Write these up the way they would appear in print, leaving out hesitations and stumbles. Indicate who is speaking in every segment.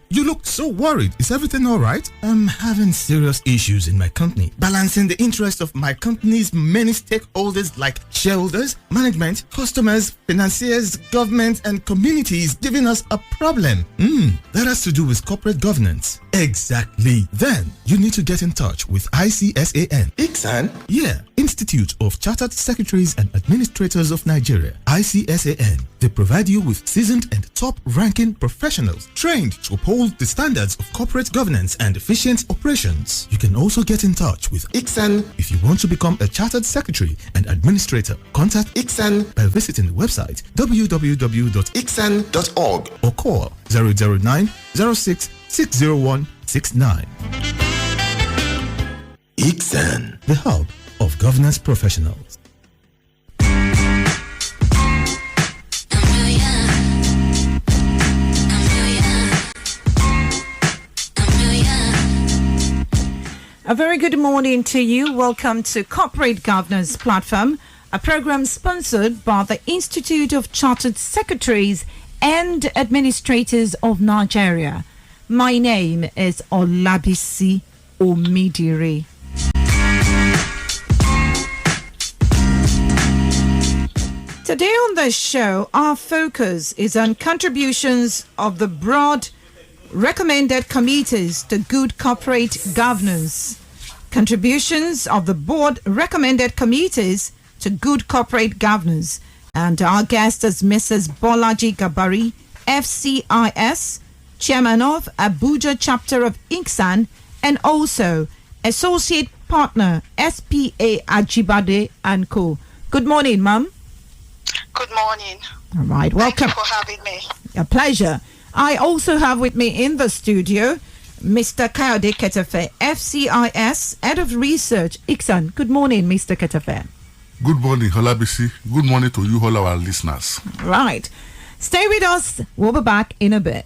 Speaker 1: You look so worried. Is everything all right? I'm having serious issues in my company. Balancing the interests of my company's many stakeholders like shareholders, management, customers, financiers, government, and community is giving us a problem. That has to do with corporate governance. Exactly. Then you need to get in touch with ICSAN. ICSAN? Yeah. Institute of Chartered Secretaries and Administrators of Nigeria. ICSAN. They provide you with seasoned and top-ranking professionals trained to uphold the standards of corporate governance and efficient operations. You can also get in touch with ICSAN if you want to become a Chartered Secretary and Administrator. Contact ICSAN by visiting the website www.icsan.org or call 009 06 601 69. ICSAN, the hub of governance professionals.
Speaker 2: A very good morning to you. Welcome to Corporate Governance Platform, a program sponsored by the Institute of Chartered Secretaries and Administrators of Nigeria. My name is Olabisi Omidire. Today on the show, our focus is on contributions of the broad recommended committees to good corporate governance. Contributions of the board recommended committees to good corporate governance. And our guest is Mrs. BOLAJI GABARI, FCIS, Chairman of ABUJA chapter of ICSAN, and also Associate Partner SPA Ajibade and Co. Good morning, Ma'am.
Speaker 3: Good morning.
Speaker 2: All right, welcome.
Speaker 3: Thank you for having me.
Speaker 2: A pleasure. I also have with me in the studio Mr. Kayode Ketefe, FCIS, Head of Research, ICSAN. Good morning, Mr. Ketefe.
Speaker 4: Good morning, Olabisi. Good morning to you, all our listeners.
Speaker 2: Right. Stay with us. We'll be back in a bit.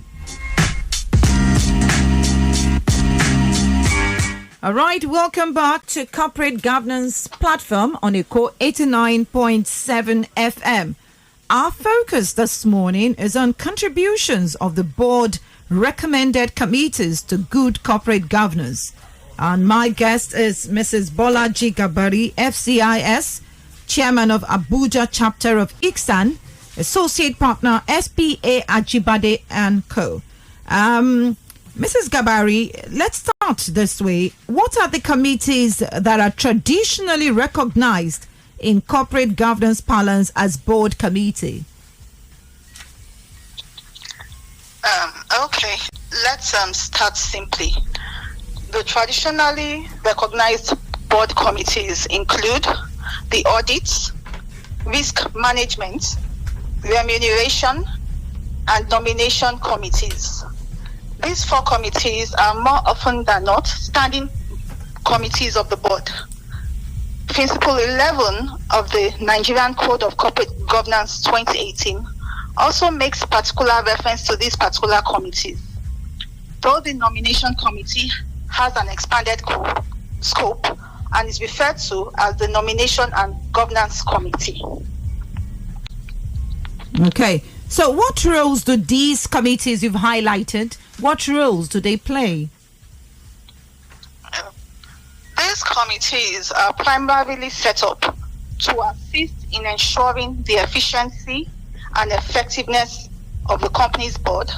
Speaker 2: All right, welcome back to Corporate Governance Platform on ECO 89.7 FM. Our focus this morning is on contributions of the board recommended committees to good corporate governance. And my guest is Mrs. BOLAJI GABARI, FCIS, Chairman of ABUJA chapter of ICSAN, Associate Partner SPA Ajibade and Co. Mrs. GABARI, let's start this way. What are the committees that are traditionally recognized in corporate governance parlance as board committee?
Speaker 3: Okay, let's start simply. The traditionally recognized board committees include the audits, risk management, remuneration, and nomination committees. These four committees are more often than not standing committees of the board. Principle 11 of the Nigerian Code of Corporate Governance 2018 also makes particular reference to these particular committees. Though the nomination committee has an expanded scope and is referred to as the Nomination and Governance Committee.
Speaker 2: Okay, so what roles do these committees you've highlighted, what roles do they play?
Speaker 3: These committees are primarily set up to assist in ensuring the efficiency and effectiveness of the company's board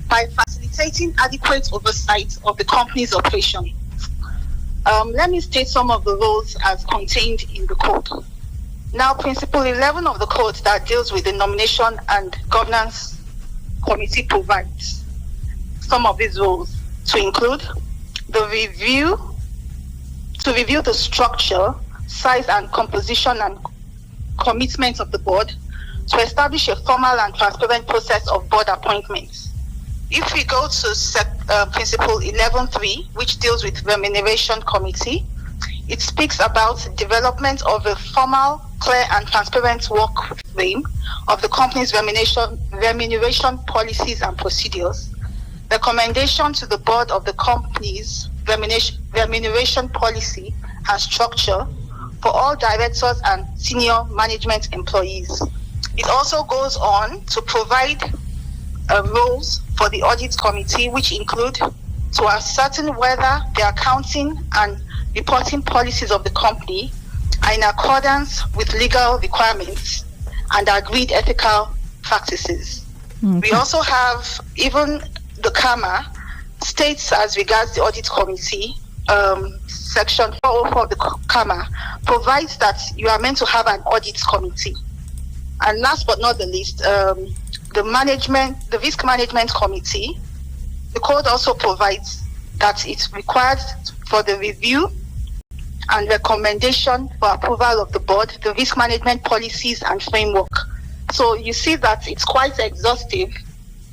Speaker 3: by facilitating adequate oversight of the company's operation. Let me state some of the roles as contained in the code. Now, Principle 11 of the code that deals with the Nomination and Governance Committee provides some of these roles to include the review the structure, size and composition and commitment of the board to establish a formal and transparent process of board appointments. If we go to Principle 11.3, which deals with Remuneration Committee, it speaks about development of a formal, clear and transparent work frame of the company's remuneration policies and procedures, recommendation to the board of the company's remuneration policy and structure for all directors and senior management employees. It also goes on to provide roles for the audit committee, which include to ascertain whether the accounting and reporting policies of the company are in accordance with legal requirements and agreed ethical practices. Okay. We also have even the CAMA states as regards the audit committee, section 404 of the CAMA provides that you are meant to have an audit committee. And last but not the least, the risk management committee, the code also provides that it's required for the review and recommendation for approval of the board, the risk management policies and framework. So you see that it's quite exhaustive.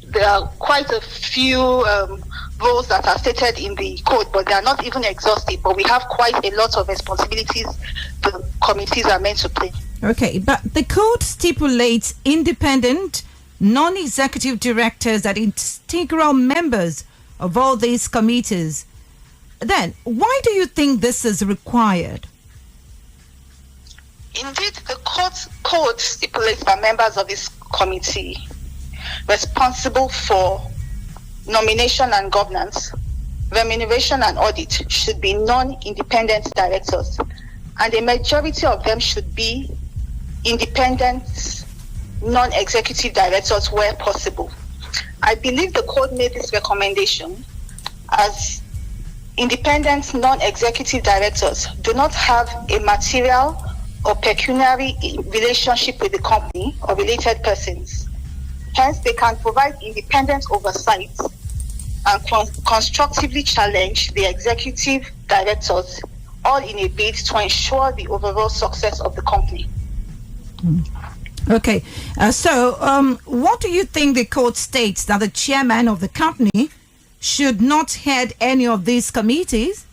Speaker 3: There are quite a few roles that are stated in the code, but they are not even exhaustive. But we have quite a lot of responsibilities the committees are meant to play.
Speaker 2: Okay, but the code stipulates independent, non-executive directors that integral members of all these committees. Then, why do you think this is required?
Speaker 3: Indeed, the code stipulates that members of this committee responsible for nomination and governance, remuneration and audit should be non-independent directors, and a majority of them should be independent, non-executive directors where possible. I believe the code made this recommendation as independent non-executive directors do not have a material or pecuniary relationship with the company or related persons. Hence, they can provide independent oversight and constructively challenge the executive directors, all in a bid to ensure the overall success of the company.
Speaker 2: Okay, so what do you think the code states that the chairman of the company should not head any of these committees?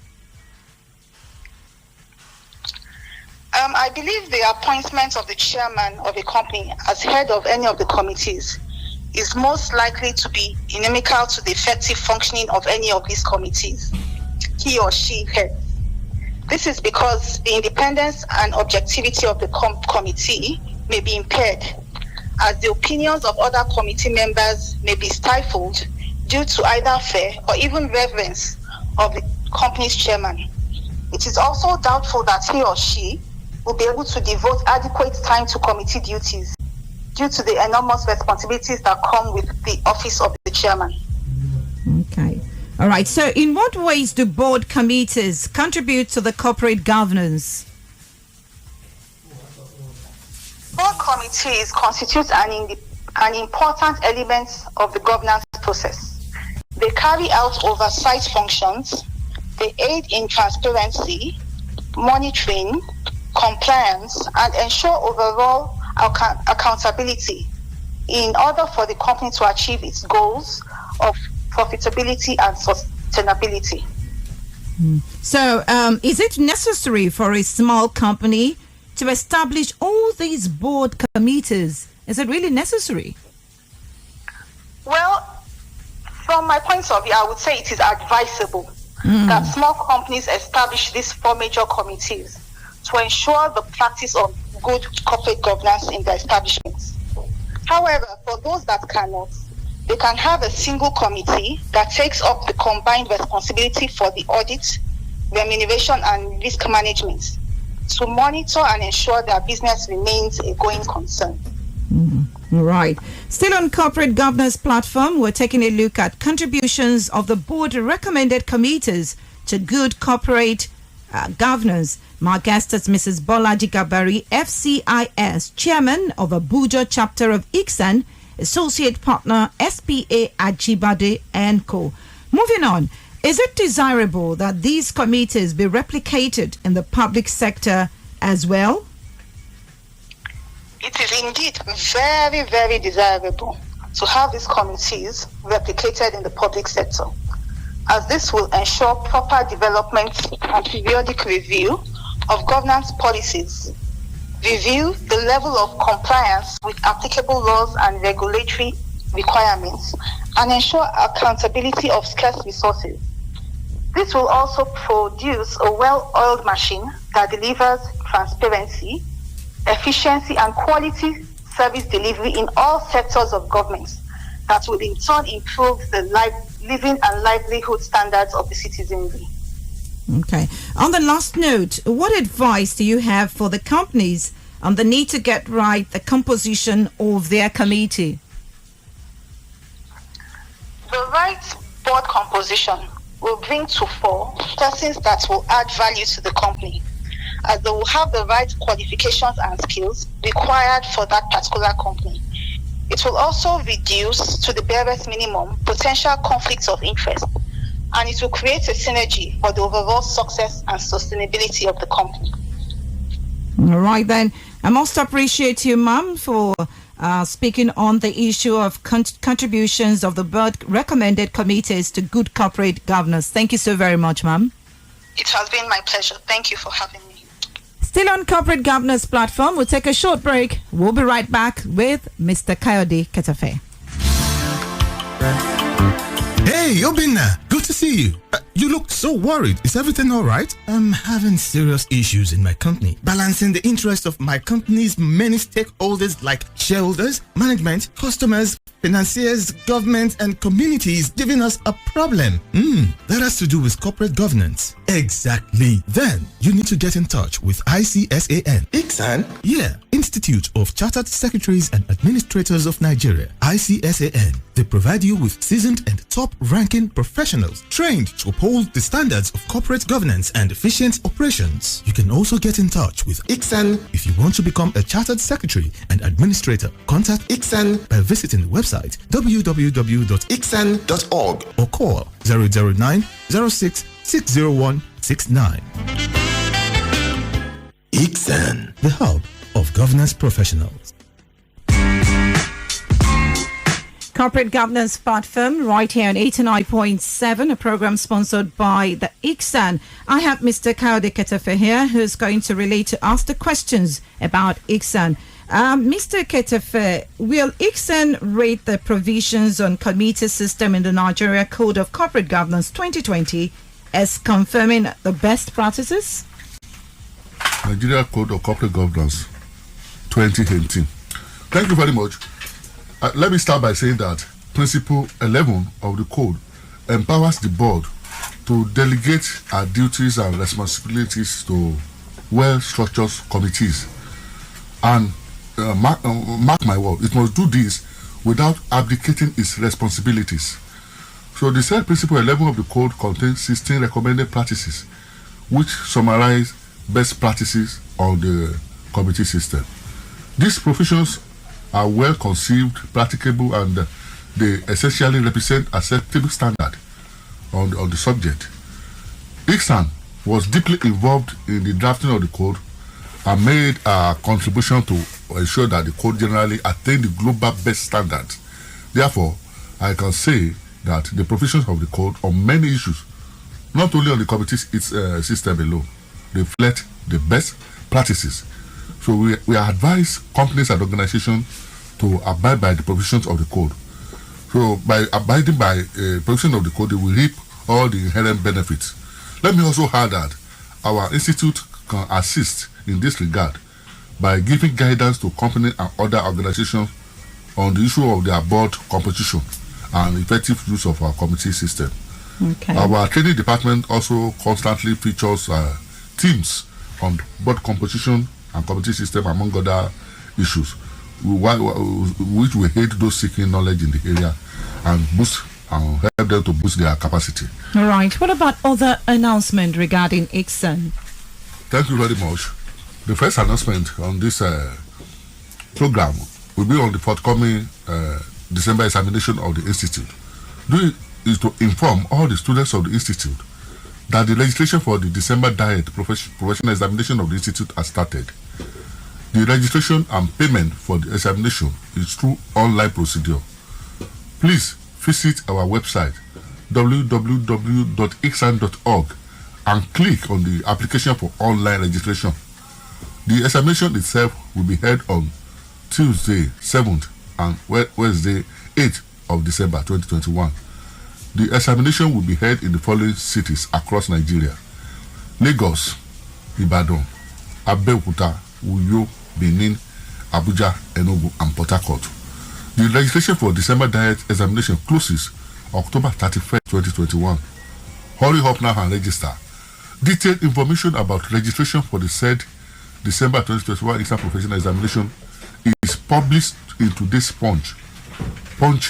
Speaker 3: I believe the appointment of the chairman of a company as head of any of the committees is most likely to be inimical to the effective functioning of any of these committees he or she heads. This is because the independence and objectivity of the committee may be impaired, as the opinions of other committee members may be stifled due to either fear or even reverence of the company's chairman. It is also doubtful that he or she will be able to devote adequate time to committee duties due to the enormous responsibilities that come with the office of the chairman.
Speaker 2: Okay. All right. So in what ways do board committees contribute to the corporate governance?
Speaker 3: Board committees constitute an important element of the governance process. They carry out oversight functions, they aid in transparency, monitoring, compliance, and ensure overall accountability in order for the company to achieve its goals of profitability and sustainability.
Speaker 2: So, is it necessary for a small company to establish all these board committees? Is it really necessary?
Speaker 3: Well, from my point of view, I would say it is advisable that small companies establish these 4 major committees to ensure the practice of good corporate governance in their establishments. However, for those that cannot, they can have a single committee that takes up the combined responsibility for the audit, remuneration, and risk management to monitor and ensure their business remains a going concern.
Speaker 2: Right. Still on Corporate Governance Platform, we're taking a look at contributions of the board recommended committees to good corporate governance. My guest is Mrs. BOLAJI GABARI, FCIS, Chairman of ABUJA Chapter of ICSAN, Associate Partner, SPA Ajibade & Co. Moving on, is it desirable that these committees be replicated in the public sector as well?
Speaker 3: It is indeed very, very desirable to have these committees replicated in the public sector, as this will ensure proper development and periodic review of governance policies, review the level of compliance with applicable laws and regulatory requirements, and ensure accountability of scarce resources. This will also produce a well-oiled machine that delivers transparency, efficiency, and quality service delivery in all sectors of government that will in turn improve the living and livelihood standards of the citizenry.
Speaker 2: Okay. On the last note, what advice do you have for the companies on the need to get right the composition of their committee?
Speaker 3: The right board composition will bring to fore persons that will add value to the company, as they will have the right qualifications and skills required for that particular company. It will also reduce to the barest minimum potential conflicts of interest, and it will create a synergy for the overall success and sustainability of the company.
Speaker 2: All right, then. I must appreciate you, ma'am, for speaking on the issue of contributions of the board recommended committees to good corporate governance. Thank you so very much, ma'am.
Speaker 3: It has been my pleasure. Thank you for having me.
Speaker 2: Still on Corporate Governance Platform, we'll take a short break. We'll be right back with Mr. Kayode Ketafe.
Speaker 1: Hey, Obinna, good to see you. You look so worried. Is everything all right? I'm having serious issues in my company. Balancing the interest of my company's many stakeholders like shareholders, management, customers, financiers, government, and communities giving us a problem. That has to do with corporate governance. Exactly. Then you need to get in touch with ICSAN.
Speaker 5: ICSAN?
Speaker 1: Yeah, Institute of Chartered Secretaries and Administrators of Nigeria. ICSAN. They provide you with seasoned and top-ranking professionals trained to uphold the standards of corporate governance and efficient operations. You can also get in touch with
Speaker 5: ICSAN.
Speaker 1: If you want to become a Chartered Secretary and Administrator, contact
Speaker 5: ICSAN
Speaker 1: by visiting the website
Speaker 5: www.icsan.org
Speaker 1: or call 009 06 601 69.
Speaker 5: ICSAN,
Speaker 1: the hub of governance professionals.
Speaker 2: Corporate Governance Platform right here on 89.7, a program sponsored by the ICSAN. I have Mr. Kayode Ketafe here, who's going to relate to us the questions about ICSAN. Mr. Ketafe, will ICSAN rate the provisions on committee system in the Nigeria Code of Corporate Governance 2020 as confirming the best practices?
Speaker 4: Nigeria Code of Corporate Governance 2018. Thank you very much. Let me start by saying that Principle 11 of the Code empowers the board to delegate our duties and responsibilities to well-structured committees. And mark my word, it must do this without abdicating its responsibilities. So the said Principle 11 of the Code contains 16 recommended practices, which summarize best practices on the committee system. These provisions are well conceived, practicable, and they essentially represent acceptable standard on the subject. ICSAN was deeply involved in the drafting of the code and made a contribution to ensure that the code generally attained the global best standards. Therefore, I can say that the provisions of the code on many issues, not only on the committee's system alone, reflect the best practices. So we advise companies and organizations to abide by the provisions of the code. So by abiding by provision of the code, they will reap all the inherent benefits. Let me also add that our institute can assist in this regard by giving guidance to companies and other organizations on the issue of their board composition and effective use of our committee system.
Speaker 2: Okay.
Speaker 4: Our training department also constantly features teams on board composition and committee system, among other issues, which will aid those seeking knowledge in the area and help them to boost their capacity.
Speaker 2: All right. What about other announcement regarding ICSAN?
Speaker 4: Thank you very much. The first announcement on this program will be on the forthcoming December examination of the institute. This is to inform all the students of the institute that the registration for the December diet professional examination of the institute has started. The registration and payment for the examination is through online procedure. Please visit our website www.icsan.org and click on the application for online registration. The examination itself will be held on Tuesday 7th and Wednesday 8th of December 2021. The examination will be held in the following cities across Nigeria: Lagos, Ibadan, Abeokuta, Uyo, Benin, Abuja, Enugu, and Port Harcourt. The registration for December Diet examination closes October 31st, 2021. Hurry up now and register. Detailed information about registration for the said December 2021 ICSAN professional examination is published in today's Punch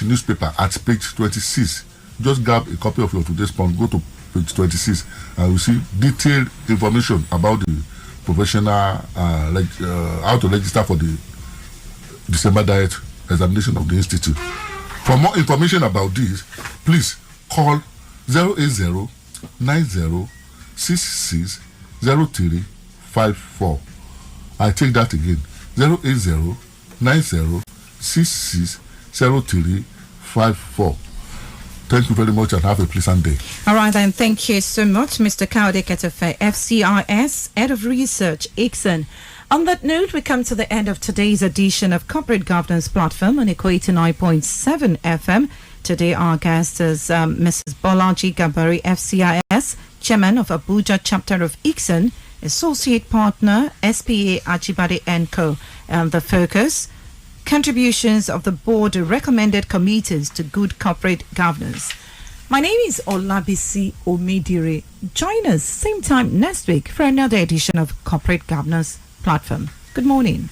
Speaker 4: newspaper at page 26. Just grab a copy of your today's Punch, go to page 26, and you see detailed information about the professional, how to register for the December Diet examination of the institute. For more information about this, please call 080 90 66 0354. I take that again, 080 90 66 0354. Thank you very much and have a pleasant day.
Speaker 2: All right, then. Thank you so much, Mr. Kaude Ketefe, FCIS, Head of Research, ICSAN. On that note, we come to the end of today's edition of Corporate Governance Platform on Eco 89.7 FM. Today, our guest is Mrs. BOLAJI GABARI, FCIS, Chairman of ABUJA Chapter of ICSAN, Associate Partner, SPA Ajibade & Co. The focus, contributions of the board recommended committees to good corporate governance. My name is Olabisi Omidire. Join us same time next week for another edition of Corporate Governance Platform. Good morning.